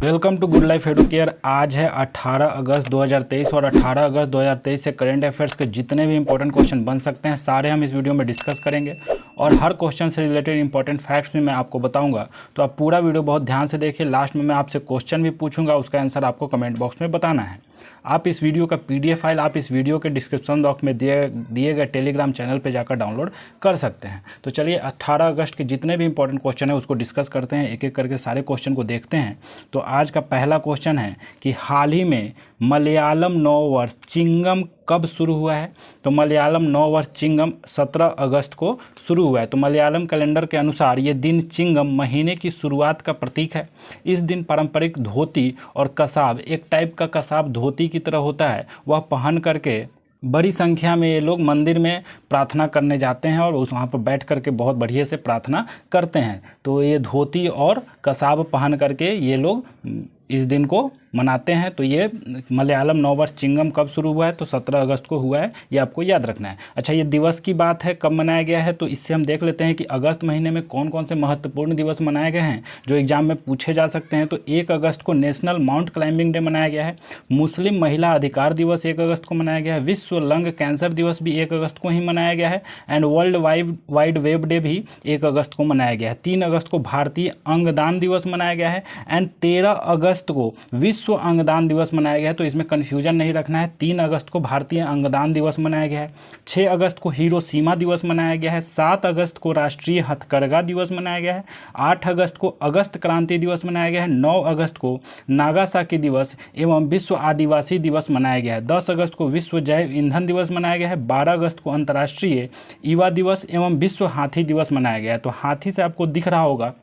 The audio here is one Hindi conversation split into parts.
Welcome to Good Life Educare. आज है 18 अगस्त 2023 और 18 अगस्त 2023 से करंट अफेयर्स के जितने भी इंपॉर्टेंट क्वेश्चन बन सकते हैं सारे हम इस वीडियो में डिस्कस करेंगे और हर क्वेश्चन से रिलेटेड इंपॉर्टेंट फैक्ट्स भी मैं आपको बताऊंगा। तो आप पूरा वीडियो बहुत ध्यान से देखिए। लास्ट में मैं आपसे क्वेश्चन भी पूछूंगा, उसका आंसर आपको कमेंट बॉक्स में बताना है। आप इस वीडियो का PDF फाइल आप इस वीडियो के डिस्क्रिप्शन बॉक्स में दिए गए टेलीग्राम चैनल पे जाकर डाउनलोड कर सकते हैं। तो चलिए 18 अगस्त के जितने भी इंपॉर्टेंट क्वेश्चन है उसको डिस्कस करते हैं, एक एक करके सारे क्वेश्चन को देखते हैं। तो आज का पहला क्वेश्चन है कि हाल ही में मलयालम नववर्ष चिंगम कब शुरू हुआ है। तो मलयालम नववर्ष चिंगम 17 अगस्त को शुरू हुआ है। तो मलयालम कैलेंडर के अनुसार ये दिन चिंगम महीने की शुरुआत का प्रतीक है। इस दिन पारंपरिक धोती और कसाब, एक टाइप का कसाब धोती की तरह होता है, वह पहन करके बड़ी संख्या में ये लोग मंदिर में प्रार्थना करने जाते हैं और वहाँ पर बैठ करके बहुत बढ़िया से प्रार्थना करते हैं। तो ये धोती और कसाब पहन करके ये लोग इस दिन को मनाते हैं। तो ये मलयालम नववर्ष चिंगम कब शुरू हुआ है, तो 17 अगस्त को हुआ है, ये आपको याद रखना है। अच्छा, ये दिवस की बात है कब मनाया गया है, तो इससे हम देख लेते हैं कि अगस्त महीने में कौन कौन से महत्वपूर्ण दिवस मनाए गए हैं जो एग्जाम में पूछे जा सकते हैं। तो 1 अगस्त को नेशनल माउंट क्लाइंबिंग डे मनाया गया है। मुस्लिम महिला अधिकार दिवस 1 अगस्त को मनाया गया है। विश्व लंग कैंसर दिवस भी 1 अगस्त को ही मनाया गया है। And world wide web day भी 1 अगस्त को मनाया गया है। 3 अगस्त को भारतीय अंगदान दिवस मनाया गया है। एंड 13 अगस्त को विश्व अंगदान दिवस मनाया गया है। तो इसमें कन्फ्यूजन नहीं रखना है। 3 अगस्त को भारतीय अंगदान दिवस मनाया गया है। 6 अगस्त को हिरोशिमा दिवस मनाया गया है। 7 अगस्त को राष्ट्रीय हथकरघा दिवस मनाया गया है। 8 अगस्त को अगस्त क्रांति दिवस मनाया गया है। 9 अगस्त को नागासाकी दिवस एवं विश्व आदिवासी दिवस मनाया गया है। 10 अगस्त को विश्व जैव ईंधन दिवस मनाया गया है। 12 अगस्त को अंतर्राष्ट्रीय युवा दिवस एवं विश्व हाथी दिवस मनाया गया है। तो हाथी से आपको दिख रहा होगा,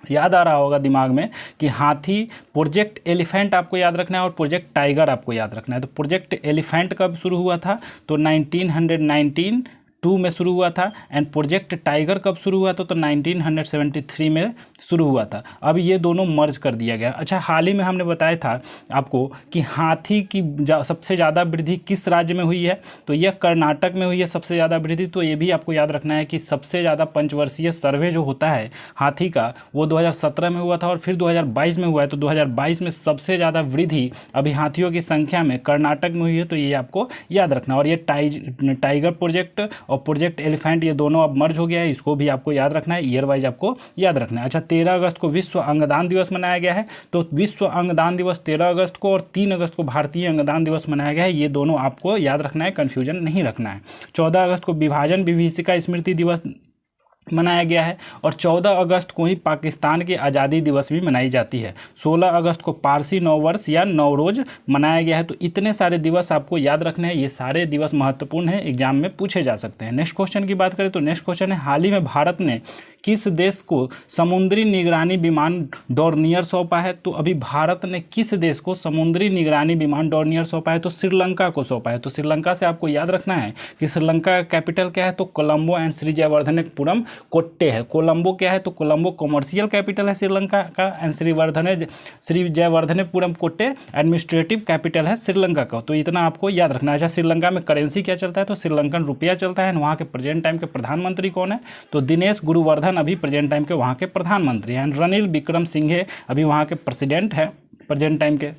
याद आ रहा होगा दिमाग में कि हाथी, प्रोजेक्ट एलिफेंट आपको याद रखना है और प्रोजेक्ट टाइगर आपको याद रखना है। तो प्रोजेक्ट एलिफेंट कब शुरू हुआ था, तो 1992 में शुरू हुआ था। एंड प्रोजेक्ट टाइगर कब शुरू हुआ था, तो 1973 में शुरू हुआ था। अब ये दोनों मर्ज कर दिया गया। अच्छा, हाल ही में हमने बताया था आपको कि हाथी की सबसे ज़्यादा वृद्धि किस राज्य में हुई है, तो यह कर्नाटक में हुई है सबसे ज़्यादा वृद्धि। तो ये भी आपको याद रखना है कि सबसे ज़्यादा पंचवर्षीय सर्वे जो होता है हाथी का वो 2017 में हुआ था और फिर 2022 में हुआ है। तो 2022 में सबसे ज़्यादा वृद्धि अभी हाथियों की संख्या में कर्नाटक में हुई है। तो ये आपको याद रखना। और ये टाइगर प्रोजेक्ट और प्रोजेक्ट एलिफेंट ये दोनों अब मर्ज हो गया है, इसको भी आपको याद रखना है, ईयर वाइज आपको याद रखना है। अच्छा, 13 अगस्त को विश्व अंगदान दिवस मनाया गया है। तो विश्व अंगदान दिवस 13 अगस्त को और 3 अगस्त को भारतीय अंगदान दिवस मनाया गया है। ये दोनों आपको याद रखना है, कन्फ्यूजन नहीं रखना है। 14 अगस्त को विभाजन विभीषिका स्मृति दिवस मनाया गया है और 14 अगस्त को ही पाकिस्तान की आज़ादी दिवस भी मनाई जाती है। 16 अगस्त को पारसी नववर्ष या नवरोज मनाया गया है। तो इतने सारे दिवस आपको याद रखने हैं, ये सारे दिवस महत्वपूर्ण हैं, एग्जाम में पूछे जा सकते हैं। नेक्स्ट क्वेश्चन की बात करें तो नेक्स्ट क्वेश्चन है, हाल ही में भारत ने किस देश को समुद्री निगरानी विमान डोर्नियर सौंपा है। तो अभी भारत ने किस देश को समुद्री निगरानी विमान डोर्नियर सौंपा है, तो श्रीलंका को सौंपा है। तो श्रीलंका से आपको याद रखना है कि श्रीलंका का कैपिटल क्या है, तो कोलंबो एंड श्री जयवर्धनेपुरम कोट्टे है। कोलंबो क्या है, तो कोलंबो कमर्शियल कैपिटल है श्रीलंका का and Shri Jayawardenepura Kotte administrative capital है श्रीलंका का। तो इतना आपको याद रखना है। अच्छा, श्रीलंका में करेंसी क्या चलता है, तो श्रीलंकन रुपया चलता है। वहाँ के प्रेजेंट टाइम के प्रधानमंत्री कौन है, तो दिनेश गुरुवर्धन अभी प्रेजेंट टाइम के वहाँ के प्रधानमंत्री हैं। रनिल विक्रमसिंघे अभी वहाँ के प्रेसिडेंट हैं प्रेजेंट टाइम के।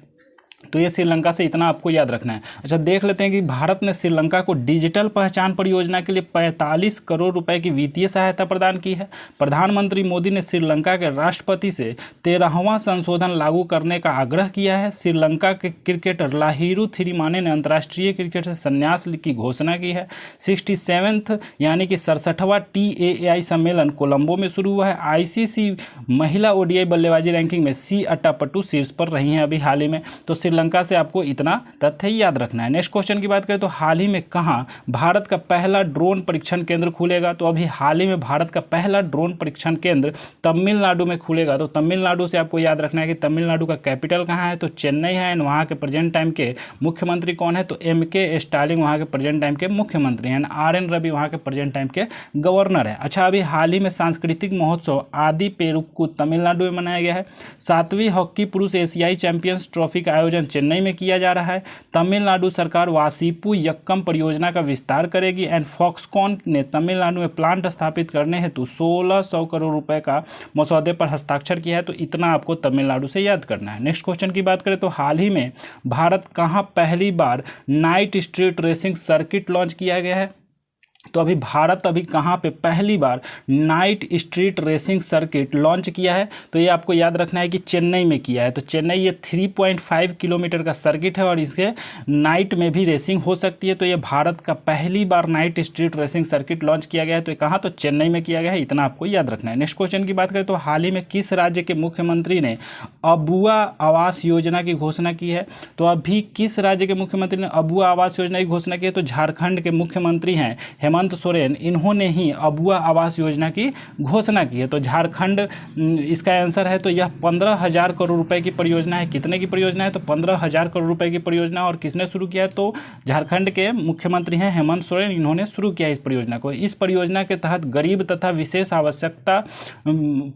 तो ये श्रीलंका से इतना आपको याद रखना है। अच्छा, देख लेते हैं कि भारत ने श्रीलंका को डिजिटल पहचान परियोजना के लिए 45 करोड़ रुपए की वित्तीय सहायता प्रदान की है। प्रधानमंत्री मोदी ने श्रीलंका के राष्ट्रपति से 13वां संशोधन लागू करने का आग्रह किया है। श्रीलंका के क्रिकेटर लाहिरू थिरिमाने ने अंतर्राष्ट्रीय क्रिकेट से संन्यास की घोषणा की है। 67th यानी कि 67वां TAAI सम्मेलन कोलंबो में शुरू हुआ है। ICC महिला ODI बल्लेबाजी रैंकिंग में C अट्टापट्टू शीर्ष पर रही हैं अभी हाल ही में। तो श्रीलंका से आपको इतना तथ्य याद रखना है। नेक्स्ट क्वेश्चन की बात करें तो हाल ही में कहाँ भारत का पहला ड्रोन परीक्षण केंद्र खुलेगा, तो अभी हाल ही में भारत का पहला ड्रोन परीक्षण केंद्र तमिलनाडु में खुलेगा। तो तमिलनाडु से आपको याद रखना है कि तमिलनाडु का कैपिटल कहाँ है, तो चेन्नई है। एंड वहाँ के प्रेजेंट टाइम के मुख्यमंत्री कौन है, तो MK स्टालिन वहाँ के प्रेजेंट टाइम के मुख्यमंत्री हैं। RN रवि वहाँ के प्रेजेंट टाइम के गवर्नर है। अच्छा, अभी हाल ही में सांस्कृतिक महोत्सव आदि पेरुक्कू तमिलनाडु में मनाया गया है। 7वीं हॉकी पुरुष एशियाई चैंपियंस ट्रॉफी का आयोजन आयोजन चेन्नई में किया जा रहा है। तमिलनाडु सरकार वासीपू यक्कम परियोजना का विस्तार करेगी। एंड फॉक्सकॉन ने तमिलनाडु में प्लांट स्थापित करने हेतु 1600 करोड़ रुपए का मसौदे पर हस्ताक्षर किया है। तो इतना आपको तमिलनाडु से याद करना है। नेक्स्ट क्वेश्चन की बात करें तो हाल ही में भारत कहाँ पहली बार night street racing circuit launch किया गया है? तो भारत कहाँ पे पहली बार night street racing circuit launch किया है? तो ये आपको याद रखना है कि चेन्नई में किया है। तो चेन्नई ये 3.5 किलोमीटर का सर्किट है और इसके नाइट में भी रेसिंग हो सकती है। तो ये भारत का पहली बार night street racing circuit launch किया गया है। तो कहाँ? तो चेन्नई में किया गया है। इतना आपको याद रखना है। नेक्स्ट क्वेश्चन की बात करें तो हाल ही में किस राज्य के मुख्यमंत्री ने अबुआ आवास योजना की घोषणा की है? तो अभी किस राज्य के मुख्यमंत्री ने अबुआ आवास योजना की घोषणा की है? तो झारखंड के मुख्यमंत्री हैं हेमंत सोरेन। इन्होंने ही अबुआ आवास योजना की घोषणा की है। तो झारखंड इसका आंसर है। तो यह 15,000 करोड़ रुपए की परियोजना है। कितने की परियोजना है? तो 15,000 करोड़ रुपए की परियोजना। और किसने शुरू किया है? तो झारखंड के मुख्यमंत्री हैं हेमंत सोरेन। इन्होंने शुरू किया इस परियोजना को। इस परियोजना के तहत गरीब तथा विशेष आवश्यकता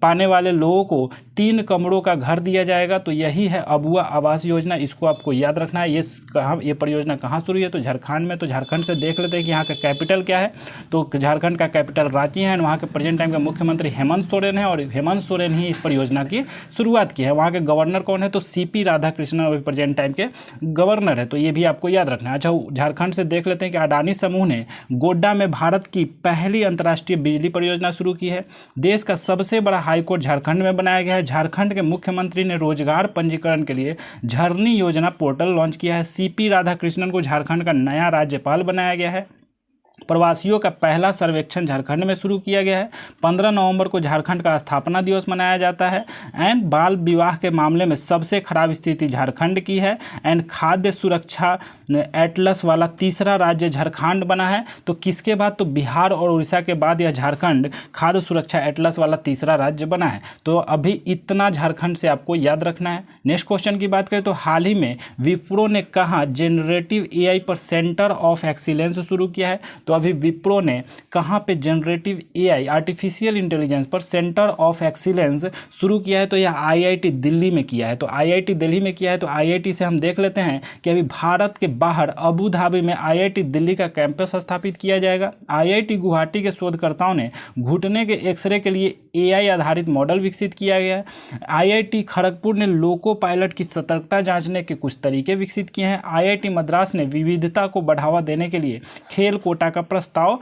पाने वाले लोगों को 3 कमरों का घर दिया जाएगा। तो यही है अबुआ आवास योजना। इसको आपको याद रखना है। ये परियोजना कहाँ शुरू है? तो झारखंड में। तो झारखंड से देख लेते हैं कि यहाँ का कैपिटल क्या है। तो झारखंड का कैपिटल रांची है। वहाँ के प्रेजेंट टाइम के मुख्यमंत्री हेमंत सोरेन है और हेमंत सोरेन ही इस परियोजना की शुरुआत की है। वहाँ के गवर्नर कौन है? तो सीपी राधाकृष्णन अभी प्रेजेंट टाइम के गवर्नर है। तो ये भी आपको याद रखना है। अच्छा, झारखंड से देख लेते हैं कि अडानी समूह ने गोड्डा में भारत की पहली अंतर्राष्ट्रीय बिजली परियोजना शुरू की है। देश का सबसे बड़ा हाईकोर्ट झारखंड में बनाया गया है। झारखंड के मुख्यमंत्री ने रोजगार पंजीकरण के लिए झरनी योजना पोर्टल लॉन्च किया है। सीपी राधाकृष्णन को झारखंड का नया राज्यपाल बनाया गया है। प्रवासियों का पहला सर्वेक्षण झारखंड में शुरू किया गया है। 15 नवंबर को झारखंड का स्थापना दिवस मनाया जाता है। एंड बाल विवाह के मामले में सबसे खराब स्थिति झारखंड की है। एंड खाद्य सुरक्षा एटलस वाला तीसरा राज्य झारखंड बना है। तो किसके बाद? तो बिहार और उड़ीसा के बाद यह झारखंड खाद्य सुरक्षा एटलस वाला तीसरा राज्य बना है। तो अभी इतना झारखंड से आपको याद रखना है। नेक्स्ट क्वेश्चन की बात करें तो हाल ही में विप्रो ने कहा जनरेटिव एआई पर सेंटर ऑफ एक्सीलेंस शुरू किया है? तो अभी विप्रो ने कहाँ पे जनरेटिव एआई आर्टिफिशियल इंटेलिजेंस पर सेंटर ऑफ एक्सीलेंस शुरू किया है? तो यह आईआईटी दिल्ली में किया है। तो आईआईटी दिल्ली में किया है। तो आईआईटी से हम देख लेते हैं कि अभी भारत के बाहर अबू धाबी में आईआईटी दिल्ली का कैंपस स्थापित किया जाएगा। आईआईटी गुवाहाटी के शोधकर्ताओं ने घुटने के एक्सरे के लिए एआई आधारित मॉडल विकसित किया गया है। आईआईटी खड़गपुर ने लोको पायलट की सतर्कता जांचने के कुछ तरीके विकसित किए हैं। आईआईटी मद्रास ने विविधता को बढ़ावा देने के लिए खेल कोटा का प्रस्ताव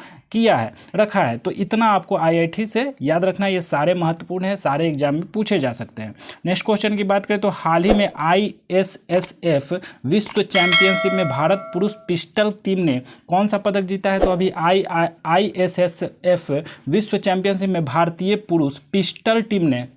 रखा है। तो इतना आपको आईआईटी से याद रखना है। ये सारे महत्वपूर्ण है, सारे एग्जाम में पूछे जा सकते हैं। नेक्स्ट क्वेश्चन की बात करें तो हाल ही में आईएसएसएफ विश्व चैंपियनशिप में भारत पुरुष पिस्टल टीम ने कौन सा पदक जीता है? तो अभी आईएसएसएफ विश्व चैंपियनशिप में भारतीय पुरुष पिस्टल टीम ने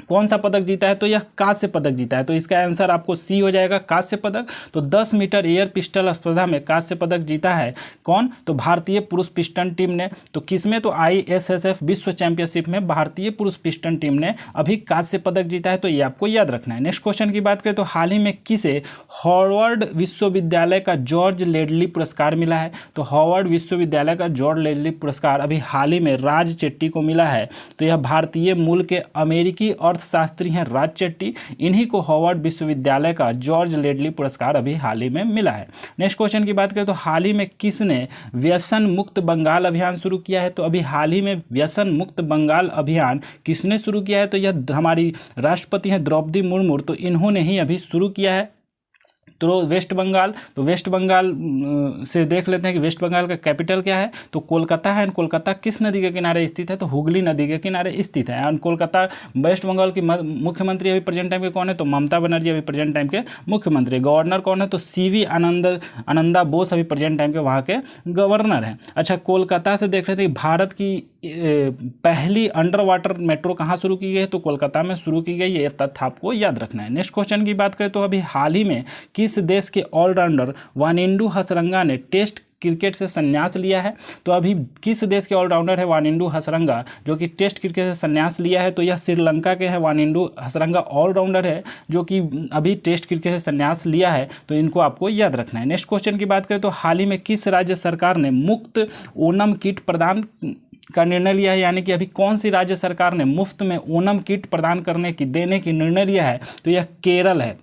कौन सा पदक जीता है? तो यह कांस्य पदक जीता है। तो इसका आंसर आपको सी हो जाएगा, कांस्य पदक। तो 10 मीटर एयर पिस्टल स्पर्धा में कांस्य पदक जीता है कौन? तो भारतीय पुरुष पिस्टन टीम ने। तो किसमें? तो आईएसएसएफ विश्व चैंपियनशिप में भारतीय पुरुष पिस्टन टीम ने अभी कांस्य पदक जीता है। तो ये आपको याद रखना है। नेक्स्ट क्वेश्चन की बात करें तो हाल ही में किसे हार्वर्ड विश्वविद्यालय का जॉर्ज लेडली पुरस्कार मिला है? तो हार्वर्ड विश्वविद्यालय का जॉर्ज लेडली पुरस्कार अभी हाल ही में राज चेट्टी को मिला है। तो यह भारतीय मूल के अमेरिकी अर्थशास्त्री हैं राज चेट्टी। इन्हीं को हार्वर्ड विश्वविद्यालय का जॉर्ज लेडली पुरस्कार अभी हाल ही में मिला है। नेक्स्ट क्वेश्चन की बात करें तो हाल ही में किसने व्यसन मुक्त बंगाल अभियान शुरू किया है? तो अभी हाल ही में व्यसन मुक्त बंगाल अभियान किसने शुरू किया है? तो यह हमारी राष्ट्रपति हैं द्रौपदी मुर्मू। तो इन्होंने ही अभी शुरू किया है। तो वेस्ट बंगाल, तो वेस्ट बंगाल से देख लेते हैं कि वेस्ट बंगाल का कैपिटल क्या है? तो कोलकाता है। कोलकाता किस नदी के किनारे स्थित है? तो हुगली नदी के किनारे स्थित है। और कोलकाता वेस्ट बंगाल की मुख्यमंत्री अभी प्रेजेंट टाइम के कौन है? तो ममता बनर्जी अभी प्रेजेंट टाइम के मुख्यमंत्री। गवर्नर कौन है? तो सीवी आनंदा बोस अभी प्रेजेंट टाइम के वहाँ के गवर्नर हैं। अच्छा, कोलकाता से देख लेते हैं भारत की पहली अंडर वाटर मेट्रो कहाँ शुरू की गई है? तो कोलकाता में शुरू की गई है। ये तथ्य आपको याद रखना है। नेक्स्ट क्वेश्चन की बात करें तो अभी हाल ही में किस देश के ऑलराउंडर वानिंडू हसरंगा ने टेस्ट क्रिकेट से संन्यास लिया है? तो अभी किस देश के ऑलराउंडर है वानिंडू हसरंगा जो कि टेस्ट क्रिकेट से संन्यास लिया है? तो यह श्रीलंका के हैं। वानिंडू हसरंगा ऑलराउंडर है जो कि अभी टेस्ट क्रिकेट से संन्यास लिया है। तो इनको आपको याद रखना है। नेक्स्ट क्वेश्चन की बात करें तो हाल ही में किस राज्य सरकार ने मुफ्त ओणम किट प्रदान का निर्णय लिया है? यानी कि अभी कौन सी राज्य सरकार ने मुफ्त में ओणम किट प्रदान देने की निर्णय लिया है? तो यह केरल है।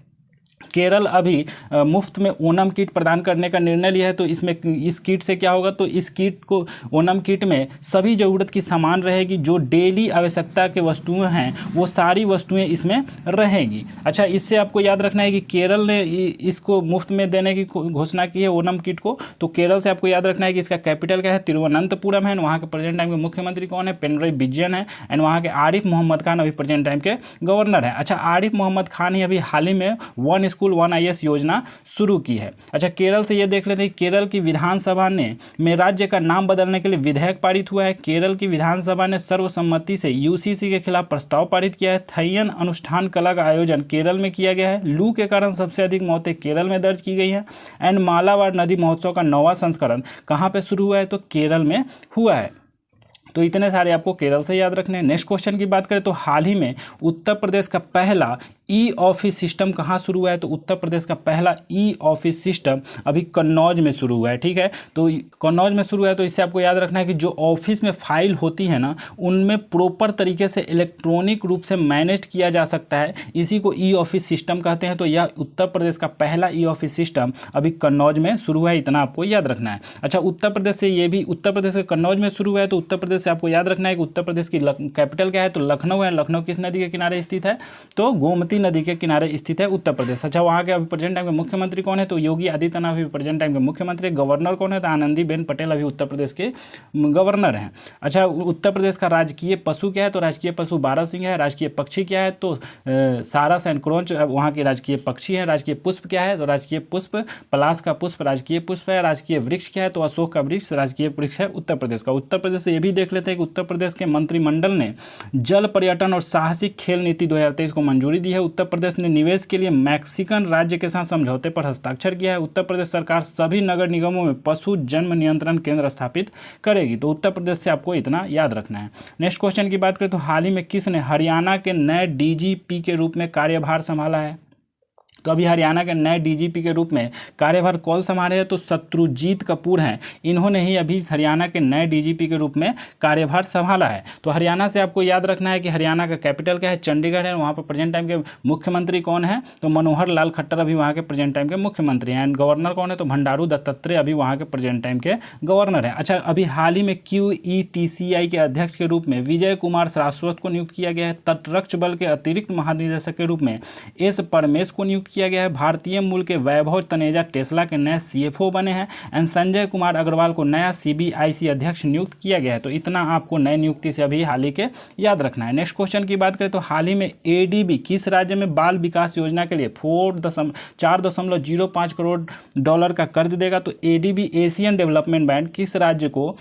केरल अभी मुफ्त में ओनम किट प्रदान करने का निर्णय लिया है। तो इसमें इस किट से क्या होगा, तो इस किट को ओनम किट में सभी ज़रूरत की सामान रहेगी, जो डेली आवश्यकता के वस्तुएं हैं वो सारी वस्तुएं इसमें रहेंगी। अच्छा, इससे आपको याद रखना है कि केरल ने इसको मुफ्त में देने की घोषणा की है ओनम किट को। तो केरल से आपको याद रखना है कि इसका कैपिटल क्या है, तिरुवनंतपुरम है। वहाँ के प्रेजेंट टाइम के मुख्यमंत्री कौन है, पिनरई विजयन है। एंड वहाँ के आरिफ मोहम्मद खान अभी प्रेजेंट टाइम के गवर्नर है। अच्छा, आरिफ मोहम्मद खान ही अभी हाल ही में वन स्कूल वन IAS योजना शुरू की है। अच्छा, केरल से ये देख लेते हैं, केरल की विधानसभा में राज्य का नाम बदलने के लिए विधेयक पारित हुआ है। केरल की विधानसभा ने सर्वसम्मति से UCC के खिलाफ प्रस्ताव पारित किया है। थयन अनुष्ठान कला का आयोजन केरल में किया गया है। लू के कारण सबसे अधिक मौतें केरल में दर्ज की गई हैं। एंड मालाबार नदी महोत्सव का 9वां संस्करण कहाँ पे शुरू हुआ है, तो केरल में हुआ है। तो इतने सारे आपको केरल से याद रखने हैं। नेक्स्ट क्वेश्चन की बात करें तो हाल ही में उत्तर प्रदेश का पहला E-ऑफिस सिस्टम कहाँ शुरू हुआ है, तो उत्तर प्रदेश का पहला E-ऑफिस सिस्टम अभी कन्नौज में शुरू हुआ है। ठीक है, तो कन्नौज में शुरू हुआ है। तो इससे आपको याद रखना है कि जो ऑफिस में फाइल होती है ना, उनमें प्रॉपर तरीके से इलेक्ट्रॉनिक रूप से मैनेज किया जा सकता है, इसी को E-ऑफिस सिस्टम कहते हैं। तो यह उत्तर प्रदेश का पहला E-ऑफिस सिस्टम अभी कन्नौज में शुरू हुआ है, इतना आपको याद रखना है। अच्छा, उत्तर प्रदेश से ये भी उत्तर प्रदेश के कन्नौज में शुरू हुआ है। तो उत्तर प्रदेश से आपको याद रखना है कि उत्तर प्रदेश की कैपिटल क्या है, तो लखनऊ है। लखनऊ किस नदी के किनारे स्थित है, तो गोमती नदी के किनारे स्थित है उत्तर प्रदेश। अच्छा, वहाँ के अभी प्रेजेंट टाइम के मुख्यमंत्री कौन है, तो योगी आदित्यनाथ अभी प्रेजेंट टाइम के मुख्यमंत्री। गवर्नर कौन है, तो आनंदीबेन पटेल अभी उत्तर प्रदेश के गवर्नर हैं। अच्छा, उत्तर प्रदेश का राजकीय पशु क्या है, तो राजकीय पशु बारहसिंह है। राजकीय पक्षी क्या है, तो सारस एंड क्रोंच वहाँ के राजकीय पक्षी है। राजकीय पुष्प क्या है, तो राजकीय पुष्प पलाश का पुष्प राजकीय पुष्प है। राजकीय वृक्ष क्या है, तो अशोक का वृक्ष राजकीय वृक्ष है उत्तर प्रदेश का। उत्तर प्रदेश से ये भी देख लेते हैं कि उत्तर प्रदेश के मंत्रिमंडल ने जल पर्यटन और साहसिक खेल नीति 2023 को मंजूरी दी है। उत्तर प्रदेश ने निवेश के लिए मैक्सिकन राज्य के साथ समझौते पर हस्ताक्षर किया है। उत्तर प्रदेश सरकार सभी नगर निगमों में पशु जन्म नियंत्रण केंद्र स्थापित करेगी। तो उत्तर प्रदेश से आपको इतना याद रखना है। नेक्स्ट क्वेश्चन की बात करें तो हाल ही में किसने हरियाणा के नए DGP के रूप में कार्यभार संभाला है, तो अभी हरियाणा के नए DGP के रूप में कार्यभार कौन संभाले हैं, तो शत्रुजीत कपूर हैं। इन्होंने ही अभी हरियाणा के नए DGP के रूप में कार्यभार संभाला है। तो हरियाणा से आपको याद रखना है कि हरियाणा का कैपिटल क्या है, चंडीगढ़ है। वहाँ पर प्रेजेंट टाइम के मुख्यमंत्री कौन है, तो मनोहर लाल खट्टर अभी वहाँ के प्रेजेंट टाइम के मुख्यमंत्री हैं। एंड गवर्नर कौन है, तो भंडारू दत्तात्रेय अभी वहाँ के प्रेजेंट टाइम के गवर्नर है। अच्छा, अभी हाल ही में QETCI के अध्यक्ष के रूप में विजय कुमार सारस्वत को नियुक्त किया गया है। तटरक्षक बल के अतिरिक्त महानिदेशक के रूप में S परमेश को नियुक्त किया गया है। भारतीय मूल के वैभव तनेजा टेस्ला के नए CFO बने हैं। एंड संजय कुमार अग्रवाल को नया CBIC अध्यक्ष नियुक्त किया गया है। तो इतना आपको नई नियुक्ति से अभी हाल ही के याद रखना है। नेक्स्ट क्वेश्चन की बात करें तो हाल ही में ADB किस राज्य में बाल विकास योजना के लिए 4.05 करोड़ डॉलर का कर्ज देगा, तो ADB एशियन डेवलपमेंट बैंक किस राज्य को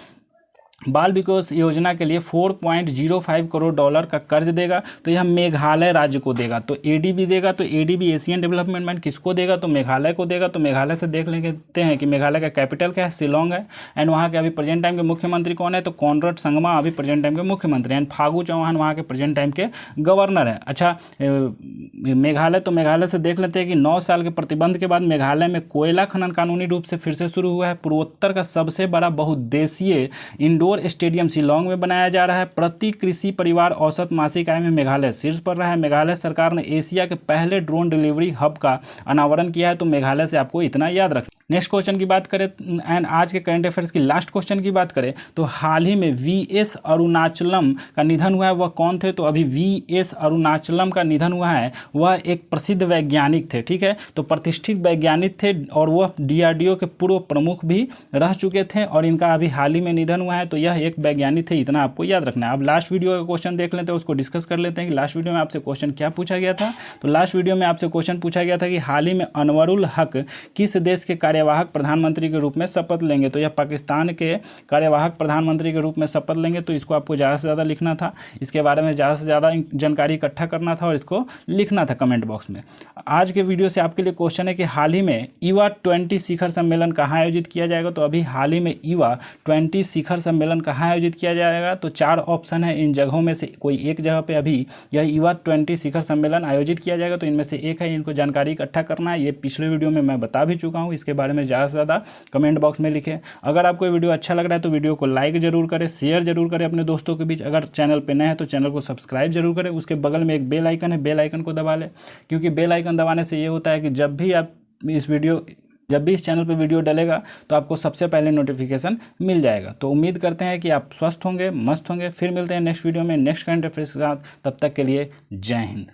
बाल विकास योजना के लिए 4.05 करोड़ डॉलर का कर्ज देगा, तो यह मेघालय राज्य को देगा। तो ADB देगा, तो ADB एशियन डेवलपमेंट बैंक किसको देगा, तो मेघालय को देगा। तो मेघालय से देख लेते हैं कि मेघालय का कैपिटल क्या है, शिलोंग है। एंड वहाँ के अभी प्रेजेंट टाइम के मुख्यमंत्री कौन है, तो कॉनरेड संगमा अभी प्रेजेंट टाइम के मुख्यमंत्री। एंड फागू चौहान वहाँ के प्रेजेंट टाइम के गवर्नर है। अच्छा, मेघालय, तो मेघालय से देख लेते हैं कि 9 साल के प्रतिबंध के बाद मेघालय में कोयला खनन कानूनी रूप से फिर से शुरू हुआ है। पूर्वोत्तर का सबसे बड़ा बहुउद्देशीय इंडोर स्टेडियम शिलोंग में बनाया जा रहा है। प्रति कृषि परिवार औसत मासिक आय में मेघालय शीर्ष पर रहा है। मेघालय सरकार ने एशिया के पहले ड्रोन डिलीवरी हब का अनावरण किया है। तो मेघालय से आपको इतना याद रखना। नेक्स्ट क्वेश्चन की बात करें एंड आज के करंट अफेयर्स की लास्ट क्वेश्चन की बात करें तो हाल ही में VS अरुणाचलम का निधन हुआ है। वह कौन थे, तो अभी VS अरुणाचलम का निधन हुआ है। वह एक प्रसिद्ध वैज्ञानिक थे, ठीक है, तो प्रतिष्ठित वैज्ञानिक थे और वह DRDO के पूर्व प्रमुख भी रह चुके थे और इनका अभी हाल ही में निधन हुआ है। तो यह एक वैज्ञानिक थे, इतना आपको याद रखना है। अब लास्ट वीडियो का क्वेश्चन देख लेते हैं, उसको डिस्कस कर लेते हैं कि लास्ट वीडियो में आपसे क्वेश्चन क्या पूछा गया था। तो लास्ट वीडियो में आपसे क्वेश्चन पूछा गया था कि हाल ही में अनवरुल हक किस देश के कार्यवाहक प्रधानमंत्री के रूप में शपथ लेंगे, तो यह पाकिस्तान के कार्यवाहक प्रधानमंत्री के रूप में शपथ लेंगे। तो इसको आपको ज़्यादा से ज़्यादा लिखना था, इसके बारे में ज़्यादा से ज़्यादा जानकारी इकट्ठा करना था और इसको लिखना था कमेंट बॉक्स में। आज के वीडियो से आपके लिए क्वेश्चन है कि हाल ही में युवा 20 शिखर सम्मेलन कहाँ आयोजित किया जाएगा। तो अभी हाल ही में युवा 20 शिखर सम्मेलन कहाँ आयोजित किया जाएगा, तो 4 ऑप्शन है। इन जगहों में से कोई एक जगह पे अभी यह युवा 20 शिखर सम्मेलन आयोजित किया जाएगा। तो इनमें से एक है, इनको जानकारी इकट्ठा करना है। ये पिछले वीडियो में मैं बता भी चुका हूँ, इसके बारे में ज़्यादा से ज़्यादा कमेंट बॉक्स में लिखें। अगर आपको ये वीडियो अच्छा लग रहा है तो वीडियो को लाइक जरूर करें, शेयर जरूर करें अपने दोस्तों के बीच। अगर चैनल पर नए हैं तो चैनल को सब्सक्राइब जरूर करें। उसके बगल में एक बेल आइकन है, बेल आइकन को दबा लें, क्योंकि बेल आइकन दबाने से ये होता है कि जब भी इस चैनल पे वीडियो डलेगा तो आपको सबसे पहले नोटिफिकेशन मिल जाएगा। तो उम्मीद करते हैं कि आप स्वस्थ होंगे, मस्त होंगे। फिर मिलते हैं नेक्स्ट वीडियो में नेक्स्ट करंट अफेयर्स के साथ। तब तक के लिए जय हिंद।